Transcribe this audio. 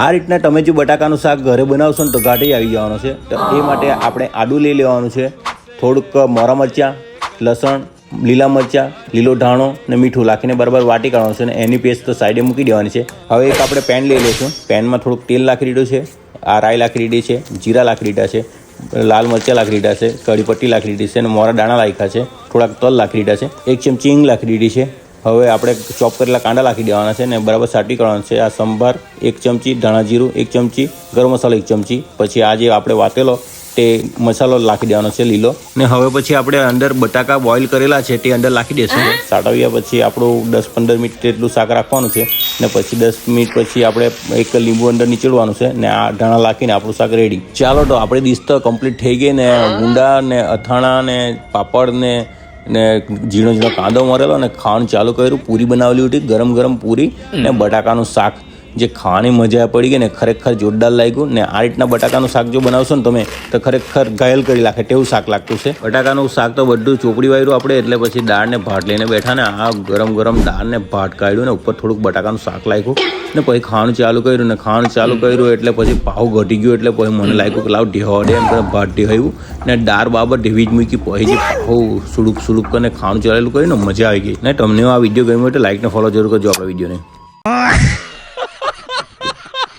આ રીતના તમે જો બટાકાનું શાક ઘરે બનાવશો ને તો ઘાટી આવી જવાનો છે. તો એ માટે આપણે આદું લઈ લેવાનું છે, થોડુંક મોરા મરચાં, લસણ, લીલા મરચાં, લીલો ધાણો ને મીઠું નાખીને બરાબર વાટી કાઢવાનું છે અને એની પેસ્ટ તો સાઈડે મૂકી દેવાની છે. હવે એક આપણે પેન લઈ લઈશું. પેનમાં થોડુંક તેલ નાખી દીધું છે, આ રાઈ નાખી દીધી છે, જીરા નાખી દીધા છે, લાલ મરચાં નાખી દીધા છે, કઢી પટ્ટી નાખી દીધી છે અને મોરા દાણા નાખ્યા છે, થોડાક તલ નાખી દીધા છે, 1 ચમચી હિંગ નાખી દીધી છે. હવે આપણે ચોપ કરેલા કાંદા નાખી દેવાના છે ને બરાબર સાટી કરવાના છે. આ સંભાર 1 ચમચી, ધાણા જીરું 1 ચમચી, ગરમ મસાલો 1 ચમચી, પછી આ જે આપણે વાટેલો તે મસાલો નાખી દેવાનો છે લીલો. ને હવે પછી આપણે અંદર બટાકા બોઇલ કરેલા છે તે અંદર નાખી દઈશું. સાટવ્યા પછી આપણું 10-15 મિનિટ જેટલું શાક રાખવાનું છે ને પછી 10 મિનિટ પછી આપણે એક લીંબુ અંદર નીચોડવાનું છે ને આ ધાણા નાખીને આપણું શાક રેડી. ચાલો તો આપણી ડીશ તો કમ્પ્લીટ થઈ ગઈ ને ગુંડા ને અથાણા ને પાપડ ને ઝીણો ઝીણો કાંદો મરેલો ને ખાવાનું ચાલુ કર્યું. પૂરી બનાવેલી હતી, ગરમ ગરમ પૂરી ને બટાકાનું શાક, જે ખાવાની મજા પડી ગઈ ને ખરેખર જોરદાર લાગ્યું. ને આ રીતના બટાકાનું શાક જો બનાવશો ને તમે તો ખરેખર ઘાયલ કરી નાખે તેવું શાક લાગતું છે. બટાકાનું શાક તો બધું ચોપડી વાળ્યું આપણે, એટલે પછી દાળ ને ભાત લઈને બેઠા ને આ ગરમ ગરમ દાળ ને ભાત કાઢ્યું ને ઉપર થોડુંક બટાકાનું શાક લાગ્યું ને પછી ખાવાનું ચાલુ કર્યું ને ખાવાનું ચાલુ કર્યું એટલે પછી ભાવ ઘટી ગયો. એટલે પછી મને લાગ્યું કે લાવ ઢેવાડે એમ કરે ભાત ઢેવાયું ને દાળ બાબત ઢેવી જ મૂકી પછી જે ભાવ સુડુક સુડુક કરીને ખાવાનું ચાલેલું કર્યું ને મજા આવી ગઈ. ને તમને આ વિડીયો ગમ્યો હોય તો લાઈક ને ફોલો જરૂર કરજો આપણા વિડીયોને.